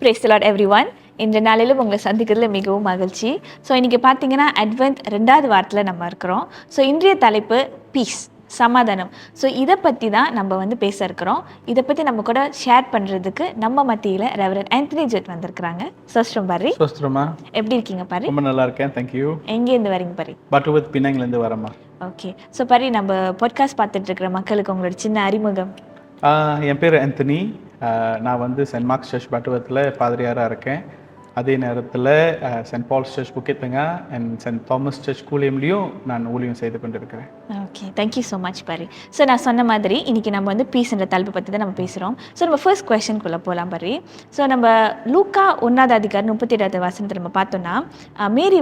Praise the Lord everyone. இன்றைய நாளிலும் உங்களை சந்திக்கிறதுல மிகவும் மகிழ்ச்சி. ஸோ இன்றைக்கி பார்த்தீங்கன்னா அட்வென்ட் 2வது வாரத்தில் நம்ம இருக்கிறோம். ஸோ இன்றைய தலைப்பு பீஸ், சமாதானம். ஸோ இதை பற்றி தான் நம்ம பேச இருக்கிறோம். இதை பற்றி நம்ம கூட ஷேர் பண்ணுறதுக்கு நம்ம மத்தியில் ரெவரண்ட் ஆந்தனி ஜெட் வந்திருக்கிறாங்க. சோஸ்ட்ரம் பாரி. சோஸ்ட்ரமா. எப்படி இருக்கீங்க பாரி? ரொம்ப நல்லா இருக்கேன், தேங்க்யூ. எங்கேருந்து வரீங்க பாரி? பட்டுவத் பின்னாங்கிலேருந்து வரமா. ஓகே. ஸோ பாரி, நம்ம பாட்காஸ்ட் பார்த்துட்டு இருக்கிற மக்களுக்கு உங்களோட சின்ன அறிமுகம். என் பேர் ஆந்தனி. நான் சென்ட் மார்க்ஸ் சர்ச் பட்டுவத்தில் பாதிரியாராக இருக்கேன். அதே நேரத்தில் சென்ட் பால்ஸ் சர்ச் புக்கெத்துங்க அண்ட் சென்ட் தாமஸ் சர்ச் கூலியம்லேயும் நான் ஊழியம் செய்து கொண்டிருக்கிறேன். Okay, thank you so much Pari. So நான் சொன்ன மாதிரி இன்றைக்கி நம்ம பீஸ்ன்ற தலைப்பை பற்றி தான் நம்ம பேசுகிறோம். ஸோ நம்ம ஃபர்ஸ்ட் கொஸ்டின்குள்ளே போகலாம் பாரி. ஸோ நம்ம லூக்கா 1வது அதிகாரம் 37வது வசனத்தை நம்ம பார்த்தோன்னா, மேரி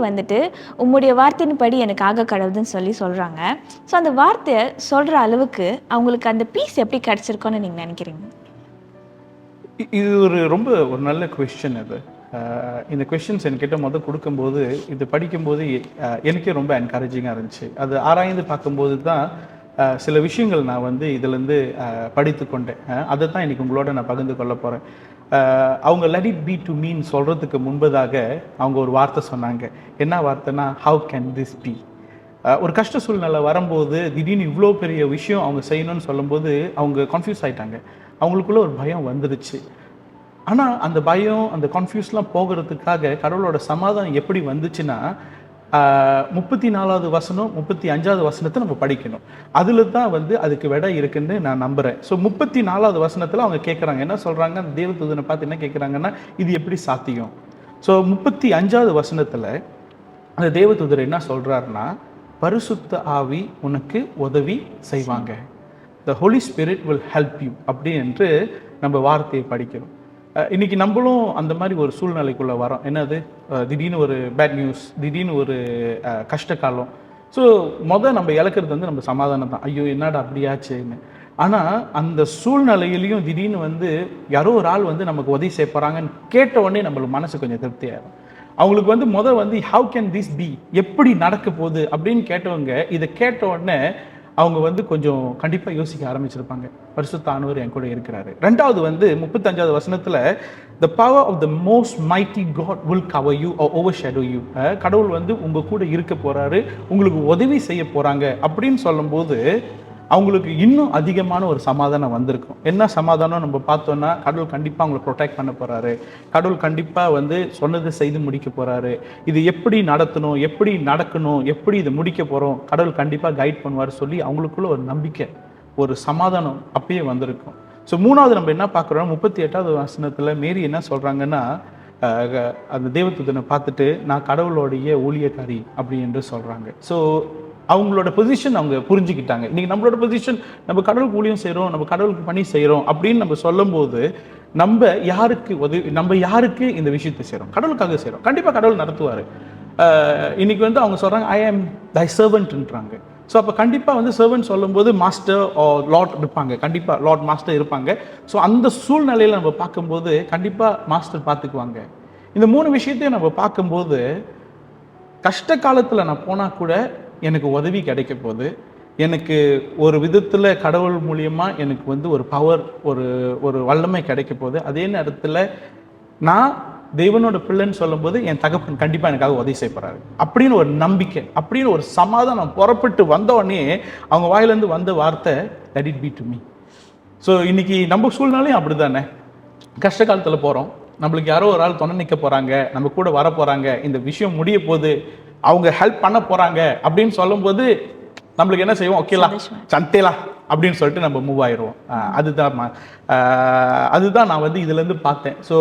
உம்முடைய வார்த்தையின் படி எனக்கு ஆக கடவுதுன்னு சொல்கிறாங்க. ஸோ அந்த வார்த்தையை சொல்கிற அளவுக்கு அவங்களுக்கு அந்த பீஸ் எப்படி கிடச்சிருக்கோன்னு நீங்கள் நினைக்கிறீங்க? இது ரொம்ப நல்ல கொஸ்டின். இது இந்த கொஸ்டின்ஸ் என்கிட்ட கொடுக்கும்போது, இது படிக்கும்போது எனக்கே ரொம்ப என்கரேஜிங்காக இருந்துச்சு. அது ஆராய்ந்து பார்க்கும்போது தான் சில விஷயங்கள் நான் இதுலேருந்து படித்து கொண்டேன். அதை தான் இன்றைக்கி உங்களோட நான் பகிர்ந்து கொள்ள போகிறேன். அவங்க லெட் இட் பி டு மீன் சொல்கிறதுக்கு முன்பதாக அவங்க ஒரு வார்த்தை சொன்னாங்க. என்ன வார்த்தைனா, ஹவு கேன் திஸ் பி? ஒரு கஷ்ட சூழ்நிலை வரும்போது திடீர்னு இவ்வளோ பெரிய விஷயம் அவங்க செய்யணும்னு சொல்லும்போது அவங்க கன்ஃபியூஸ் ஆகிட்டாங்க. அவங்களுக்குள்ள ஒரு பயம் வந்துடுச்சு. ஆனால் அந்த பயம், அந்த கன்ஃபியூஸ்லாம் போகிறதுக்காக கடவுளோட சமாதானம் எப்படி வந்துச்சுன்னா, 34வது வசனம் 35வது வசனத்தை நம்ம படிக்கணும். அதில் தான் அதுக்கு விடை இருக்குன்னு நான் நம்புகிறேன். ஸோ 34வது வசனத்தில் அவங்க கேட்குறாங்க, என்ன சொல்கிறாங்க, அந்த தேவதூதனை பார்த்து என்ன கேட்குறாங்கன்னா, இது எப்படி சாத்தியம்? ஸோ 35வது வசனத்தில் அந்த தேவதூதர் என்ன சொல்கிறாருன்னா, பரிசுத்த ஆவி உனக்கு உதவி செய்வாங்க. The holy spirit will help you அப்படி என்று நம்ம வார்த்தையை படிக்கிறோம். இன்றைக்கி நம்மளும் அந்த மாதிரி ஒரு சூழ்நிலைக்குள்ளே வரோம். என்னது, திடீர்னு ஒரு பேட் நியூஸ், திடீர்னு ஒரு கஷ்ட காலம். ஸோ நம்ம இழக்கிறது நம்ம சமாதானம் தான். ஐயோ என்னடா அப்படியாச்சுன்னு. ஆனால் அந்த சூழ்நிலையிலையும் திடீர்னு யாரோ ஒரு ஆள் நமக்கு உதவி செய்ய போகிறாங்கன்னு கேட்ட உடனே நம்மளுக்கு மனசு கொஞ்சம் திருப்தியாயிடும். அவங்களுக்கு ஹவு கேன் திஸ் பி, எப்படி நடக்க போகுது அப்படின்னு கேட்டவங்க இதை கேட்ட உடனே அவங்க கொஞ்சம் கண்டிப்பாக யோசிக்க ஆரம்பிச்சிருப்பாங்க. பரிசுத்த ஆண்டவர் என் கூட இருக்கிறாரு. 2வது 35வது வசனத்தில், the power of the most mighty God will cover you or overshadow you. கடவுள் உங்கள் கூட இருக்க போகிறாரு, உங்களுக்கு உதவி செய்ய போகிறாங்க அப்படின்னு சொல்லும்போது அவங்களுக்கு இன்னும் அதிகமான ஒரு சமாதானம் வந்திருக்கும். என்ன சமாதானம் நம்ம பார்த்தோன்னா, கடவுள் கண்டிப்பாக அவங்களை ப்ரொடெக்ட் பண்ண போகிறாரு, கடவுள் கண்டிப்பாக சொன்னதை செய்து முடிக்க போகிறாரு, இது எப்படி நடத்தணும், எப்படி நடக்கணும், எப்படி இதை முடிக்க போகிறோம், கடவுள் கண்டிப்பாக கைட் பண்ணுவார் சொல்லி அவங்களுக்குள்ள ஒரு நம்பிக்கை, ஒரு சமாதானம் அப்பயே வந்திருக்கும். ஸோ 3வது நம்ம என்ன பார்க்குறோம், 38வது வசனத்தில் மேரி என்ன சொல்கிறாங்கன்னா, அந்த தேவதூதனை பார்த்துட்டு நான் கடவுளோடைய ஊழியக்காரி அப்படி என்று சொல்கிறாங்க. ஸோ அவங்களோட பொசிஷன் அவங்க புரிஞ்சுக்கிட்டாங்க. இன்றைக்கி நம்மளோட பொசிஷன், நம்ம கடவுளுக்கு ஊழியம் செய்கிறோம், நம்ம கடவுளுக்கு பணி செய்கிறோம் அப்படின்னு நம்ம சொல்லும்போது நம்ம யாருக்கு இந்த விஷயத்தை செய்கிறோம்? கடவுளுக்காக செய்கிறோம். கண்டிப்பாக கடவுள் நடத்துவார். இன்றைக்கி அவங்க சொல்கிறாங்க, ஐ ஆம் தை சர்வன்ட்ன்றாங்க. ஸோ அப்போ கண்டிப்பாக சர்வன்ட் சொல்லும்போது மாஸ்டர் லார்ட் இருப்பாங்க, கண்டிப்பாக லார்ட் மாஸ்டர் இருப்பாங்க. ஸோ அந்த சூழ்நிலையில் நம்ம பார்க்கும்போது கண்டிப்பாக மாஸ்டர் பார்த்துக்குவாங்க. இந்த 3 விஷயத்தையும் நம்ம பார்க்கும்போது, கஷ்ட காலத்தில் நான் போனால் கூட எனக்கு உதவி கிடைக்க போகுது, எனக்கு ஒரு விதத்தில் கடவுள் மூலியமாக எனக்கு ஒரு பவர், ஒரு வல்லமை கிடைக்க போகுது. அதே நேரத்தில் நான் தேவனோட பிள்ளைன்னு சொல்லும்போது என் தகப்பன் கண்டிப்பாக எனக்காக உதவி செய்ய போகிறாரு அப்படின்னு ஒரு நம்பிக்கை, அப்படின்னு ஒரு சமாதானம் புறப்பட்டு வந்தோடனே அவங்க வாயிலேருந்து வந்த வார்த்தை, let it be to me. So இன்றைக்கி நம்ம சூழ்நிலையும் அப்படி தானே. கஷ்ட காலத்தில் போகிறோம், நம்மளுக்கு யாரோ ஒரு ஆள் துணை நிற்க போகிறாங்க, நம்ம கூட வர போகிறாங்க, இந்த விஷயம் முடிய போகுது, அவங்க ஹெல்ப் பண்ண போகிறாங்க அப்படின்னு சொல்லும்போது நம்மளுக்கு என்ன செய்வோம், ஓகேலா சந்தேலா அப்படின்னு சொல்லிட்டு நம்ம மூவ் ஆயிடுவோம். அதுதான் நான் இதுலேருந்து பார்த்தேன். ஸோ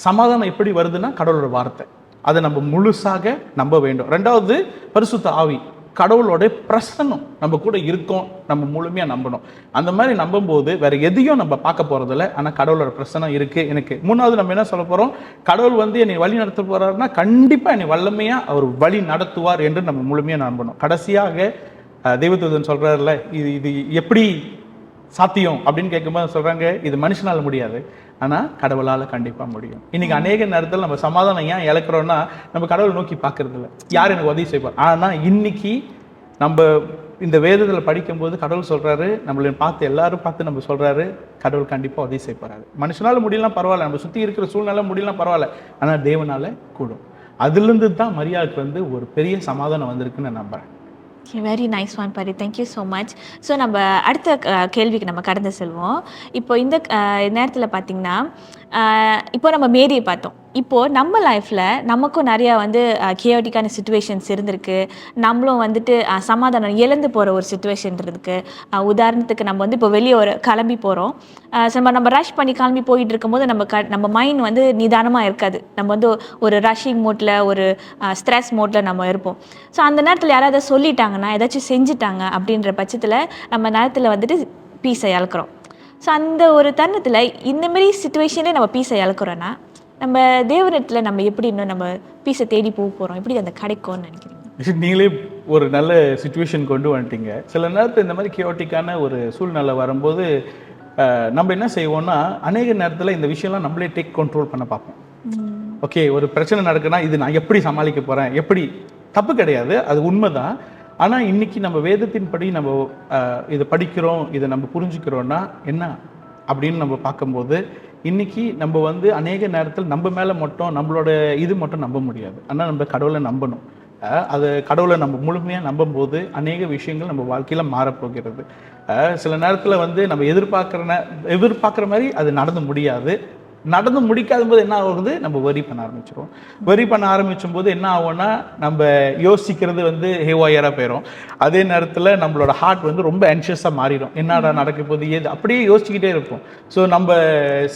சமாதானம் எப்படி வருதுன்னா, கடவுளோட வார்த்தை, அதை நம்ம முழுசாக நம்ப வேண்டும். 2வது பரிசுத்த ஆவி, கடவுளோட பிரசன்னம் நம்ம கூட இருக்கோம், நம்ம முழுமையாக நம்பணும். அந்த மாதிரி நம்பும்போது வேற எதையும் நம்ம பார்க்க போகிறதில்ல, ஆனால் கடவுளோட பிரசன்னம் இருக்குது எனக்கு. 3வது நம்ம என்ன சொல்ல போகிறோம், கடவுள் என்னை வழி நடத்த போகிறாருன்னா கண்டிப்பாக என்னை வல்லமையாக அவர் வழி நடத்துவார் என்று நம்ம முழுமையாக நம்பணும். கடைசியாக தேவதூதன் சொல்கிறாருல, இது எப்படி சாத்தியம் அப்படின்னு கேட்கும்போது சொல்கிறாங்க, இது மனுஷனால் முடியாது, ஆனால் கடவுளால் கண்டிப்பாக முடியும். இன்றைக்கி அநேக நேரத்தில் நம்ம சமாதானம் ஏன் இழக்கிறோன்னா, நம்ம கடவுளை நோக்கி பார்க்கறது இல்லை, யார் எனக்கு உதவி செய்வார். ஆனால் இன்னைக்கு நம்ம இந்த வேதத்தில் படிக்கும்போது கடவுள் சொல்கிறாரு, நம்மளை பார்த்து எல்லாரும் பார்த்து நம்ம சொல்கிறாரு, கடவுள் கண்டிப்பாக உதவி செய்ய போகிறாரு. மனுஷனால் முடியலாம் பரவாயில்ல, நம்ம சுற்றி இருக்கிற சூழ்நிலை முடியலாம் பரவாயில்ல, ஆனால் தேவனால் கூடும். அதுலேருந்து தான் மரியாளுக்கு வந்து ஒரு பெரிய சமாதானம் வந்திருக்குன்னு நான் நம்புகிறேன். வெரி நைஸ் ஒன் பரி, தேங்க்யூ ஸோ மச். ஸோ நம்ம அடுத்த கேள்விக்கு நம்ம கடந்து செல்வோம். இப்போ இந்த நேரத்தில் பார்த்திங்கன்னா, இப்போ நம்ம மேரியை பார்த்தோம். இப்போது நம்ம லைஃப்பில் நமக்கும் நிறையா வந்து கியோட்டிக்கான சுச்சுவேஷன்ஸ் இருந்திருக்கு. நம்மளும் வந்துட்டு சமாதானம் இழந்து போகிற ஒரு சுச்சுவேஷன் இருக்குது. உதாரணத்துக்கு நம்ம வந்து இப்போ வெளியே கிளம்பி போகிறோம். நம்ம ரஷ் பண்ணி கிளம்பி போயிட்டு இருக்கும்போது நம்ம மைண்ட் வந்து நிதானமாக இருக்காது. நம்ம வந்து ஒரு ரஷ்ஷிங் மோட்டில், ஒரு ஸ்ட்ரெஸ் மோட்டில் நம்ம இருப்போம். ஸோ அந்த நேரத்தில் யாராவது சொல்லிட்டாங்கன்னா, ஏதாச்சும் செஞ்சுட்டாங்க அப்படின்ற பட்சத்தில் நம்ம நேரத்தில் வந்துட்டு பீஸை இழக்கிறோம். ஸோ அந்த ஒரு தருணத்தில் இந்தமாரி சுச்சுவேஷனே நம்ம பீஸை இழக்கிறோன்னா, நம்ம தேவனிடத்தில் நம்ம எப்படி இன்னும் நம்ம பீஸை தேடி போக போகிறோம், எப்படி அந்த கிடைக்கும்னு நினைக்கிறீங்க? நீங்களே ஒரு நல்ல சுச்சுவேஷன் கொண்டு வந்துட்டீங்க. சில நேரத்தில் இந்த மாதிரி கியோட்டிக்கான ஒரு சூழ்நிலை வரும்போது நம்ம என்ன செய்வோம்னா, அநேக நேரத்தில் இந்த விஷயம்லாம் நம்மளே டேக் கண்ட்ரோல் பண்ண பார்ப்போம். ஓகே, ஒரு பிரச்சனை நடக்குன்னா இது நான் எப்படி சமாளிக்க போகிறேன், எப்படி, தப்பு கிடையாது, அது உண்மைதான். ஆனால் இன்றைக்கி நம்ம வேதத்தின்படி நம்ம இதை படிக்கிறோம், இதை நம்ம புரிஞ்சுக்கிறோன்னா என்ன அப்படின்னு நம்ம பார்க்கும்போது, இன்றைக்கி நம்ம வந்து அநேக நேரத்தில் நம்ம மேலே மட்டும் நம்மளோட இது மட்டும் நம்ப முடியாது. ஆனால் நம்ம கடவுளை நம்பணும். அது கடவுளை நம்ம முழுமையாக நம்பும்போது அநேக விஷயங்கள் நம்ம வாழ்க்கையில் மாறப்போகிறது. சில நேரத்தில் வந்து நம்ம எதிர்பார்க்குற மாதிரி அது நடந்து முடியாது. நடந்து முடிக்காத போது என்ன ஆகுது, நம்ம வரி பண்ண ஆரம்பிச்சிடும். வரி பண்ண ஆரம்பிச்சும் போது என்ன ஆகும்னா, நம்ம யோசிக்கிறது வந்து ஹேவாயராக போயிடும். அதே நேரத்தில் நம்மளோட ஹார்ட் வந்து ரொம்ப ஆன்ஷியஸாக மாறிடும். என்னடா நடக்க போது, ஏது அப்படியே யோசிச்சுக்கிட்டே இருக்கும். ஸோ நம்ம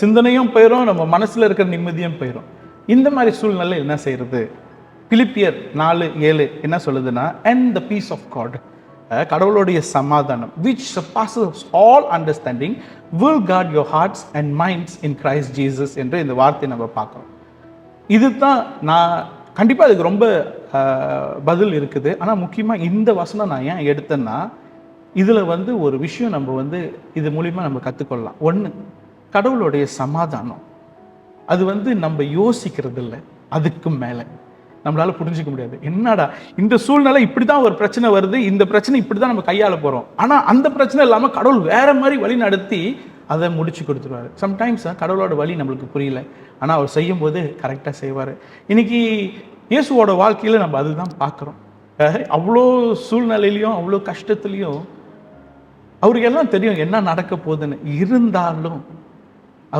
சிந்தனையும் போயிடும், நம்ம மனசில் இருக்கிற நிம்மதியும் போயிடும். இந்த மாதிரி சூழ்நிலை என்ன செய்யறது? பிலிப்பியர் 4:7 என்ன சொல்லுதுன்னா, and the peace of God, கடவுளுடைய சமாதானம், which surpasses all understanding, will guard your hearts and minds in Christ Jesus என்று இந்த வார்த்தையை நம்ம பார்க்குறோம். இதுதான் நான் கண்டிப்பாக அதுக்கு ரொம்ப பதில் இருக்குது. ஆனால் முக்கியமாக இந்த வசனம் நான் ஏன் எடுத்தேன்னா, இதில் வந்து ஒரு விஷயம் நம்ம வந்து இது மூலிமா நம்ம கற்றுக்கொள்ளலாம். ஒன்று, கடவுளுடைய சமாதானம் அது வந்து நம்ம யோசிக்கிறது இல்லை, அதுக்கு மேலே நம்மளால புரிஞ்சிக்க முடியாது. என்னடா இந்த சூழ்நிலை இப்படி தான் ஒரு பிரச்சனை வருது, இந்த பிரச்சனை இப்படி தான் நம்ம கையாள போகிறோம், ஆனால் அந்த பிரச்சனை இல்லாமல் கடவுள் வேற மாதிரி வழி நடத்தி அதை முடிச்சு கொடுத்துருவாரு. சம்டைம்ஸ் கடவுளோட வழி நம்மளுக்கு புரியல, ஆனால் அவர் செய்யும்போது கரெக்டாக செய்வார். இன்னைக்கு இயேசுவோட வாழ்க்கையில் நம்ம அதுதான் பார்க்குறோம். அவ்வளோ சூழ்நிலையிலையும் அவ்வளோ கஷ்டத்துலேயும் அவருக்கு எல்லாம் தெரியும் என்ன நடக்க போகுதுன்னு. இருந்தாலும்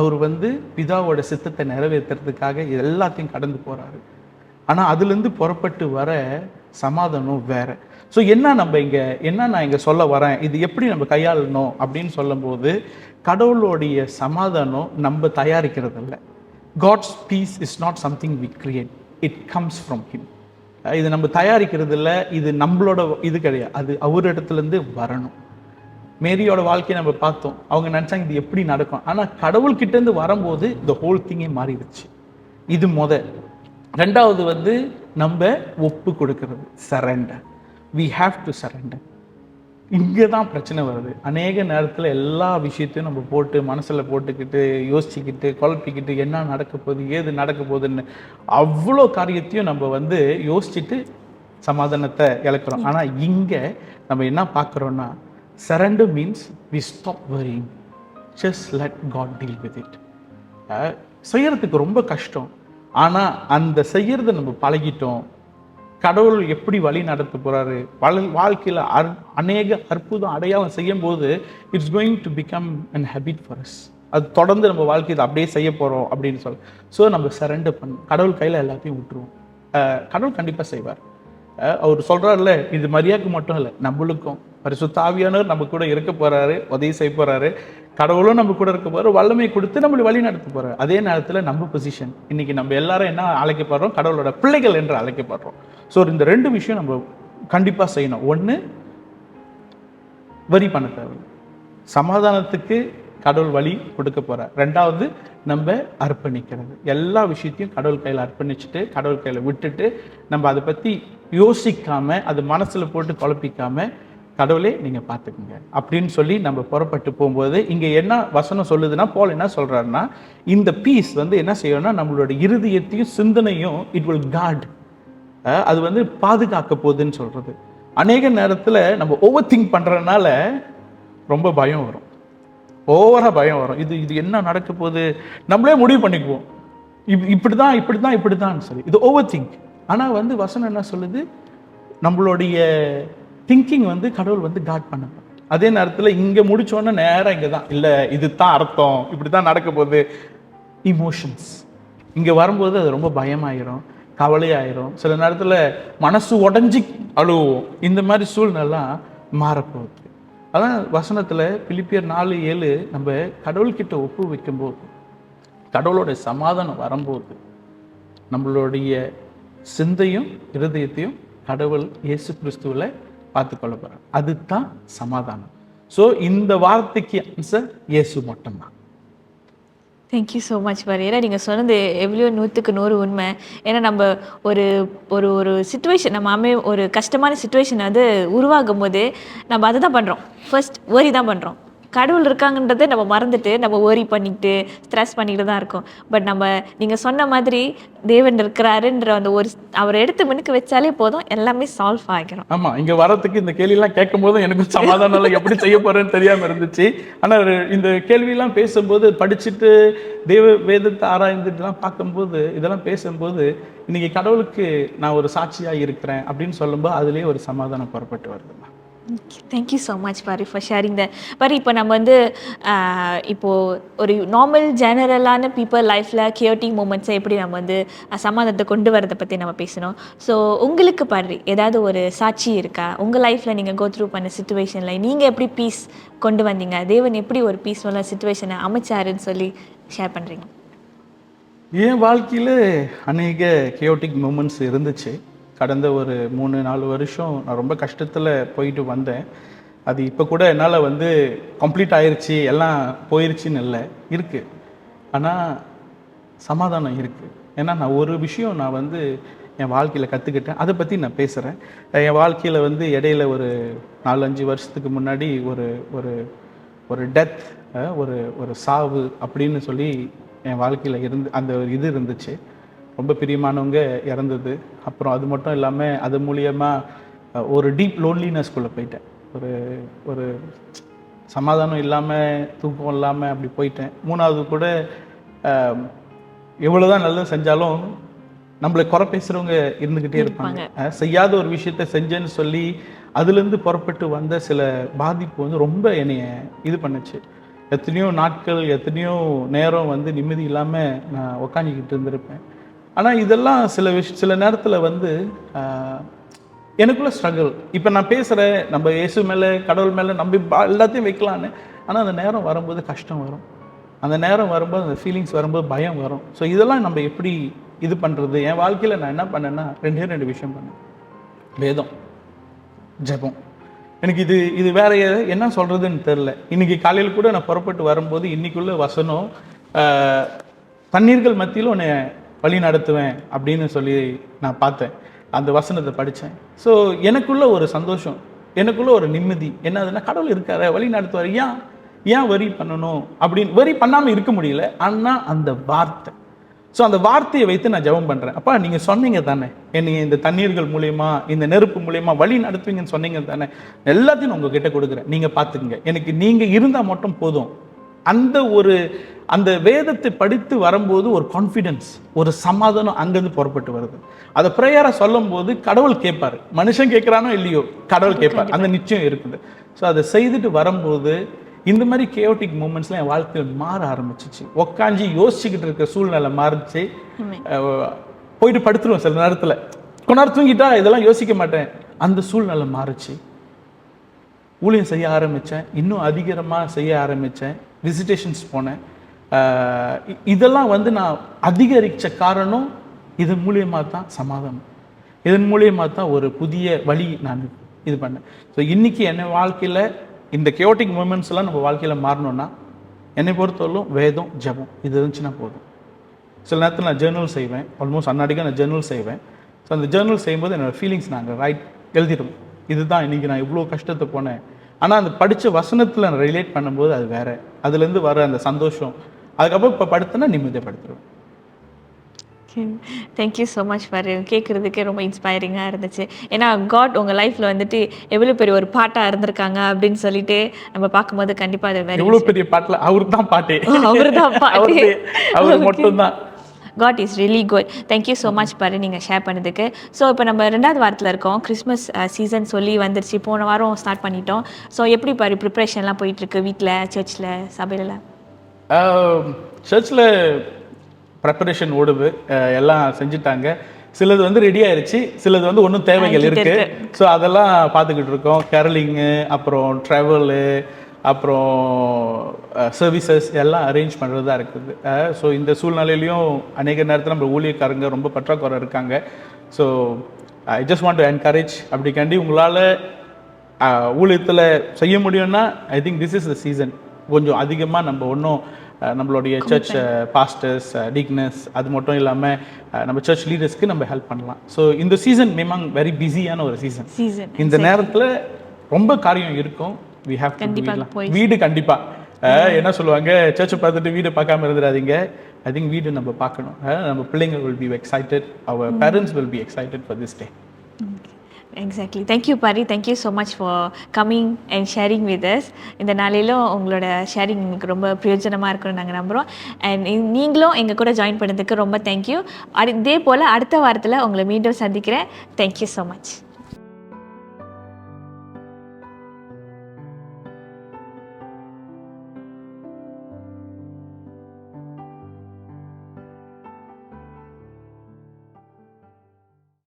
அவர் வந்து பிதாவோட சித்தத்தை நிறைவேற்றுறதுக்காக எல்லாத்தையும் கடந்து போகிறாரு. ஆனால் அதுலேருந்து புறப்பட்டு வர சமாதானம் வேற. ஸோ நான் இங்கே சொல்ல வரேன், இது எப்படி நம்ம கையாளணும் அப்படின்னு சொல்லும்போது, கடவுளுடைய சமாதானம் நம்ம தயாரிக்கிறது இல்லை. God's peace is not something we create, it comes from him. இது நம்ம தயாரிக்கிறது இல்லை, இது நம்மளோட இது கிடையாது, அது அவரிடத்துலேருந்து வரணும். மேரியோட வாழ்க்கையை நம்ம பார்த்தோம், அவங்க நினச்சாங்க இது எப்படி நடக்கும், ஆனால் கடவுள்கிட்டேருந்து வரும்போது இந்த ஹோல் திங்கே மாறிடுச்சு. இது ரெண்டாவது வந்து நம்ம ஒப்பு கொடுக்கறது, surrender. We have to surrender. இங்கே தான் பிரச்சனை வருது. அநேக நேரத்தில் எல்லா விஷயத்தையும் நம்ம போட்டு மனசில் போட்டுக்கிட்டு யோசிச்சுக்கிட்டு குழப்பிக்கிட்டு என்ன நடக்க போகுது, ஏது நடக்க போகுதுன்னு அவ்வளோ காரியத்தையும் நம்ம வந்து யோசிச்சுட்டு சமாதானத்தை இழக்கிறோம். ஆனால் இங்கே நம்ம என்ன பார்க்குறோன்னா, surrender means we stop worrying, just let God deal with it. செய்யறதுக்கு ரொம்ப கஷ்டம், ஆனால் அந்த செய்யறதை நம்ம பழகிட்டோம். கடவுள் எப்படி வழி நடத்த போகிறாரு, வாழ்க்கையில் அநேக அற்புதம் அடையாளம் செய்யும் போது it's going to become an habit for us. அது தொடர்ந்து நம்ம வாழ்க்கையை அப்படியே செய்ய போகிறோம் அப்படின்னு சொல்லி. ஸோ நம்ம சரண்டர் பண்ணணும், கடவுள் கையில் எல்லாத்தையும் விட்டுருவோம். கடவுள் கண்டிப்பாக செய்வார். அவர் சொல்கிறார்ல, இது மரியாதைக்கு மட்டும் இல்லை, நம்மளுக்கும் பரிசுத்த ஆவியானவர் நம்ம கூட இருக்க போகிறாரு, உதவி செய்ய போகிறாரு. கடவுளும் நம்ம கூட இருக்க போகிறார், வல்லமை கொடுத்து நம்மளை வழி நடத்த போகிறார். அதே நேரத்தில் நம்ம பொசிஷன், இன்னைக்கு நம்ம எல்லாரும் என்ன அழைக்கப்படுறோம், கடவுளோட பிள்ளைகள் என்று அழைக்கப்படுறோம். ஸோ இந்த ரெண்டு விஷயம் நம்ம கண்டிப்பாக செய்யணும். ஒன்று, வரி பண்ண தேவை, சமாதானத்துக்கு கடவுள் வழி கொடுக்க போகிறார். ரெண்டாவது, நம்ம அர்ப்பணிக்கிறது, எல்லா விஷயத்தையும் கடவுள் கையில் அர்ப்பணிச்சுட்டு கடவுள் கையில் விட்டுட்டு நம்ம அதை பற்றி யோசிக்காமல் அது மனசில் போட்டு குழப்பிக்காமல் கடவுளே நீங்கள் பார்த்துக்குங்க அப்படின்னு சொல்லி நம்ம புறப்பட்டு போகும்போது, இங்கே என்ன வசனம் சொல்லுதுன்னா, போல் என்ன சொல்கிறாருன்னா, இந்த பீஸ் வந்து என்ன செய்யணும்னா நம்மளோட இருதயத்தையும் சிந்தனையும் இட் வில் காட், அது வந்து பாதுகாக்க போகுதுன்னு சொல்கிறது. அநேக நேரத்தில் நம்ம ஓவர் திங்க் பண்ணுறதுனால ரொம்ப பயம் வரும், ஓவராக பயம் வரும். இது என்ன நடக்க போகுது, நம்மளே முடிவு பண்ணிக்குவோம், இப்படிதான் சொல்லி. இது ஓவர் திங்க். ஆனால் வந்து வசனம் என்ன சொல்லுது, நம்மளுடைய திங்கிங் வந்து கடவுள் வந்து காட் பண்ண. அதே நேரத்தில் இங்கே முடிச்சோன்னே நேரம் இங்கே தான் இல்லை, இதுதான் அர்த்தம், இப்படி தான் நடக்க போகுது. இமோஷன்ஸ் இங்கே வரும்போது அது ரொம்ப பயமாயிரும், கவலையாயிரும், சில நேரத்தில் மனசு உடஞ்சி அழுவோம். இந்த மாதிரி சூழ்நிலாம் மாறப்போகுது. அதான் வசனத்தில் பிலிப்பியர் 4:7 நம்ம கடவுள்கிட்ட ஒப்பு வைக்கும்போது, கடவுளோட சமாதானம் வரும்போது, நம்மளுடைய சிந்தையும் இருதயத்தையும் கடவுள் இயேசு கிறிஸ்துவில் பார்த்து கொள்ள போகிறார். அதுதான் சமாதானம். ஸோ இந்த வார்த்தைக்கு ஆன்சர் இயேசு மட்டும்தான். தேங்க்யூ ஸோ மச் பாரு. ஏன்னா நீங்கள் சொன்னது எவ்வளோ 100க்கு 100 உண்மை. ஏன்னா நம்ம ஒரு ஒரு ஒரு சுச்சுவேஷன், நம்ம ஒரு கஷ்டமான சுச்சுவேஷன் அது உருவாகும் போது நம்ம அதை தான் பண்ணுறோம், ஃபர்ஸ்ட் worry தான் பண்ணுறோம். கடவுள் இருக்காங்கன்றதை நம்ம மறந்துட்டு நம்ம worry பண்ணிக்கிட்டு ஸ்ட்ரெஸ் பண்ணிக்கிட்டு தான் இருக்கோம். பட் நம்ம நீங்கள் சொன்ன மாதிரி தேவன் இருக்கிறாருன்ற அந்த ஒரு அவரை எடுத்து முன்னுக்கு வச்சாலே போதும், எல்லாமே சால்வ் ஆகிடும். ஆமாம், இங்கே வரத்துக்கு இந்த கேள்வியெல்லாம் கேட்கும் போது எனக்கு சமாதானம் எப்படி செய்ய போகிறேன்னு தெரியாமல் இருந்துச்சு. ஆனால் இந்த கேள்வியெல்லாம் பேசும்போது, படிச்சுட்டு வேதத்தை ஆராய்ந்துட்டுலாம் பார்க்கும்போது, இதெல்லாம் பேசும்போது, இன்னைக்கு கடவுளுக்கு நான் ஒரு சாட்சியாக இருக்கிறேன் அப்படின்னு சொல்லும்போது அதுலேயே ஒரு சமாதானம் புறப்பட்டு வருதுமா. Thank you so much Pari for sharing the. Pari, இப்போ நம்ம வந்து இப்போது ஒரு நார்மல் ஜெனரலான பீப்புள் லைஃப்பில் கியோட்டிக் மூமெண்ட்ஸை எப்படி நம்ம வந்து சமாதானத்தை கொண்டு வரதை பற்றி நம்ம பேசணும். ஸோ உங்களுக்கு பாரி ஏதாவது ஒரு சாட்சி இருக்கா உங்கள் லைஃப்பில் நீங்கள் கோ த்ரூ பண்ண சுச்சுவேஷனில் நீங்கள் எப்படி பீஸ் கொண்டு வந்தீங்க, தேவன் எப்படி ஒரு பீஸ்ஃபுல்லான சுச்சுவேஷனை அமைச்சாருன்னு சொல்லி ஷேர் பண்ணுறீங்க? என் வாழ்க்கையில் அநேக கியோட்டிக் மூமெண்ட்ஸ் இருந்துச்சு. கடந்த ஒரு 3-4 வருஷம் நான் ரொம்ப கஷ்டத்தில் போயிட்டு வந்தேன். அது இப்போ கூட என்னால் வந்து கம்ப்ளீட் ஆயிடுச்சு, எல்லாம் போயிடுச்சின்னு இல்லை, இருக்குது. ஆனால் சமாதானம் இருக்குது. ஏன்னா நான் ஒரு விஷயம் நான் வந்து என் வாழ்க்கையில் கற்றுக்கிட்டேன், அதை பற்றி நான் பேசுகிறேன். என் வாழ்க்கையில் வந்து இடையில ஒரு 4-5 வருஷத்துக்கு முன்னாடி ஒரு ஒரு ஒரு டெத், ஒரு ஒரு சாவு அப்படின்னு சொல்லி என் வாழ்க்கையில் அந்த இது இருந்துச்சு. ரொம்ப பிரியமானவங்க இறந்தது. அப்புறம் அது மட்டும் இல்லாமல் அது மூலியமாக ஒரு டீப் லோன்லினஸ்குள்ளே போயிட்டேன். ஒரு ஒரு சமாதானம் இல்லாமல், தூக்கம் இல்லாமல் அப்படி போயிட்டேன். 3வது கூட எவ்வளோ தான் நல்லது செஞ்சாலும் நம்மளை குறை பேசுகிறவங்க இருந்துக்கிட்டே இருப்பாங்க. செய்யாத ஒரு விஷயத்த செஞ்சேன்னு சொல்லி அதுலேருந்து புறப்பட்டு வந்த சில பாதிப்பு வந்து ரொம்ப என்னைய இது பண்ணுச்சு. எத்தனையோ நாட்கள், எத்தனையோ நேரம் வந்து நிம்மதி இல்லாமல் நான் உக்காஞ்சிக்கிட்டு இருந்திருப்பேன். ஆனால் இதெல்லாம் சில நேரத்தில் வந்து எனக்குள்ள ஸ்ட்ரகிள். இப்போ நான் பேசுகிறேன், நம்ம இயேசு மேலே, கடவுள் மேலே நம்பி எல்லாத்தையும் வைக்கலான்னு. ஆனால் அந்த நேரம் வரும்போது கஷ்டம் வரும், அந்த நேரம் வரும்போது அந்த ஃபீலிங்ஸ் வரும்போது பயம் வரும். ஸோ இதெல்லாம் நம்ம எப்படி இது பண்ணுறது? என் வாழ்க்கையில் நான் என்ன பண்ணேன்னா 2 விஷயம் பண்ணேன். வேதம், ஜெபம். எனக்கு இது வேற என்ன சொல்கிறதுன்னு தெரில. இன்றைக்கி காலையில் கூட நான் புறப்பட்டு வரும்போது இன்னைக்குள்ள வசனம், தண்ணீர்கள் மத்தியில் உன்னை வழி நடத்துவேன் அப்படின்னு சொல்லி நான் பார்த்தேன். அந்த வசனத்தை படித்தேன். ஸோ எனக்குள்ள ஒரு சந்தோஷம், எனக்குள்ள ஒரு நிம்மதி. என்னதுன்னா, கடவுள் இருக்காரு, வழி நடத்துவார், ஏன் வரி பண்ணணும் அப்படின்னு வரி பண்ணாமல் இருக்க முடியல. ஆனால் அந்த வார்த்தை, ஸோ அந்த வார்த்தையை வைத்து நான் ஜெபம் பண்ணுறேன். அப்பா நீங்கள் சொன்னீங்க தானே, என்னை இந்த தண்ணீர்கள் மூலயமா, இந்த நெருப்பு மூலயமா வழி நடத்துவீங்கன்னு சொன்னீங்க தானே, எல்லாத்தையும் நான் உங்ககிட்ட கொடுக்குறேன், நீங்கள் பார்த்துக்குங்க, எனக்கு நீங்கள் இருந்தால் மட்டும் போதும். அந்த வேதத்தை படித்து வரும்போது ஒரு கான்ஃபிடென்ஸ், ஒரு சமாதானம் அங்கேருந்து புறப்பட்டு வருது. அதை ப்ரேயரை சொல்லும் போது கடவுள் கேட்பார், மனுஷன் கேட்குறானோ இல்லையோ கடவுள் கேட்பார், அந்த நிச்சயம் இருக்குது. ஸோ அதை செய்துட்டு வரும்போது இந்த மாதிரி கேயோட்டிக் மூமெண்ட்ஸ்லாம் என் வாழ்க்கையில் மாற ஆரம்பிச்சிச்சு. உக்காஞ்சி யோசிச்சுக்கிட்டு இருக்க சூழ்நிலை மாறிச்சு. போயிட்டு படுத்துருவோம் சில நேரத்தில், கொஞ்ச நேரம் தூங்கிட்டா இதெல்லாம் யோசிக்க மாட்டேன். அந்த சூழ்நிலை மாறிச்சு. ஊழியம் செய்ய ஆரம்பித்தேன், இன்னும் அதிகமாக செய்ய ஆரம்பித்தேன், விசிட்டேஷன்ஸ் போனேன். இதெல்லாம் வந்து நான் அதிகரித்த காரணம் இதன் மூலியமாக தான் சமாதானம், இதன் மூலியமாக தான் ஒரு புதிய வழி நான் இது பண்ணேன். ஸோ இன்றைக்கி என்னை வாழ்க்கையில் இந்த கேயோட்டிக் மூமெண்ட்ஸ்லாம் நம்ம வாழ்க்கையில் மாறணும்னா என்னை பொறுத்தவரைக்கும் வேதம், ஜெபம் இது இருந்துச்சுன்னா போதும். சில நேரத்தில் நான் ஜேர்னல் செய்வேன், ஆல்மோஸ்ட் அன்னாடிக்காக நான் ஜேர்னல் செய்வேன். ஸோ அந்த ஜேர்னல் செய்யும்போது என்னோடய ஃபீலிங்ஸ் நாங்கள் எழுதிடுவோம். இதுதான் இன்றைக்கி நான் இவ்வளோ கஷ்டத்தை போனேன். ஆனால் அந்த படித்த வசனத்தில் நான் ரிலேட் பண்ணும்போது அது வேறு, அதுலேருந்து வர அந்த சந்தோஷம், அதுக்கப்புறம் இப்போ படுத்துனா நிம்மதியாக படுத்துருவேன். தேங்க்யூ ஸோ மச் ஃபார் கேட்குறதுக்கே ரொம்ப இன்ஸ்பைரிங்காக இருந்துச்சு. ஏன்னா காட் உங்கள் லைஃப்பில் வந்துட்டு எவ்வளோ பெரிய ஒரு பாட்டாக இருந்திருக்காங்க அப்படின்னு சொல்லிட்டு நம்ம பார்க்கும்போது கண்டிப்பாக அது வெரி எவ்வளோ பெரிய பாட்டில் அவர் தான் பாட்டே. அவர் தான் பாட்டு. அவர் மட்டும்தான். God is really good. Thank you so much பாரு நீங்கள் ஷேர் பண்ணதுக்கு. ஸோ இப்போ நம்ம 2வது வாரத்தில் இருக்கோம். கிறிஸ்மஸ் சீசன் சொல்லி வந்துருச்சு. போன வாரம் ஸ்டார்ட் பண்ணிட்டோம். ஸோ எப்படி பாரு ப்ரிப்ரேஷன்லாம் போயிட்டுருக்கு வீட்டில், சர்ச்சில், சபையில? சர்ச்சில் ப்ரிப்பரேஷன் ஓடுது. எல்லாம் செஞ்சுட்டாங்க. சிலது வந்து ரெடி ஆயிருச்சு, சிலது வந்து ஒன்றும் தேவைகள் இருக்கு. ஸோ அதெல்லாம் பார்த்துக்கிட்டு இருக்கோம். கேரளிங்கு, அப்புறம் ட்ராவலு, அப்புறம் சர்வீசஸ் எல்லாம் அரேஞ்ச் பண்ணுறது தான் இருக்குது. ஸோ இந்த சூழ்நிலையிலையும் அநேக நேரத்தில் நம்ம ஊழியக்காரங்க ரொம்ப பற்றாக்குறை இருக்காங்க. So I just want to encourage, அப்படிக்காண்டி உங்களால் ஊழியத்தில் செய்ய முடியும்னா I think this is the season. கொஞ்சம் அதிகமாக நம்ம ஒன்றும் நம்மளுடைய சர்ச் பாஸ்டர்ஸ், டீக்னஸ், அது மட்டும் இல்லாமல் நம்ம சர்ச் லீடர்ஸ்க்கு நம்ம ஹெல்ப் பண்ணலாம். ஸோ இந்த சீசன் மேமாங் வெரி பிஸியான ஒரு சீசன். இந்த நேரத்தில் ரொம்ப காரியம் இருக்கும். வி ஹேவ் டு வீடு கண்டிப்பாக என்ன சொல்லுவாங்க, சர்ச்சை பார்த்துட்டு வீடு பார்க்காம இருந்துடாதீங்க. ஐ திங்க் வீடு நம்ம பார்க்கணும். நம்ம பிள்ளைங்க will be excited, our parents will be excited for this day. Exactly. Thank you Pari. Thank you so much for coming and sharing with us. இந்த நாளையிலும் உங்களோட ஷேரிங் எங்களுக்கு ரொம்ப பிரயோஜனமாக இருக்கும்னு நாங்கள் நம்புகிறோம். அண்ட் நீங்களும் எங்கள் கூட ஜாயின் பண்ணதுக்கு ரொம்ப தேங்க்யூ. இதே போல் அடுத்த வாரத்தில் உங்களை மீண்டும் சந்திக்கிறேன். Thank you so much.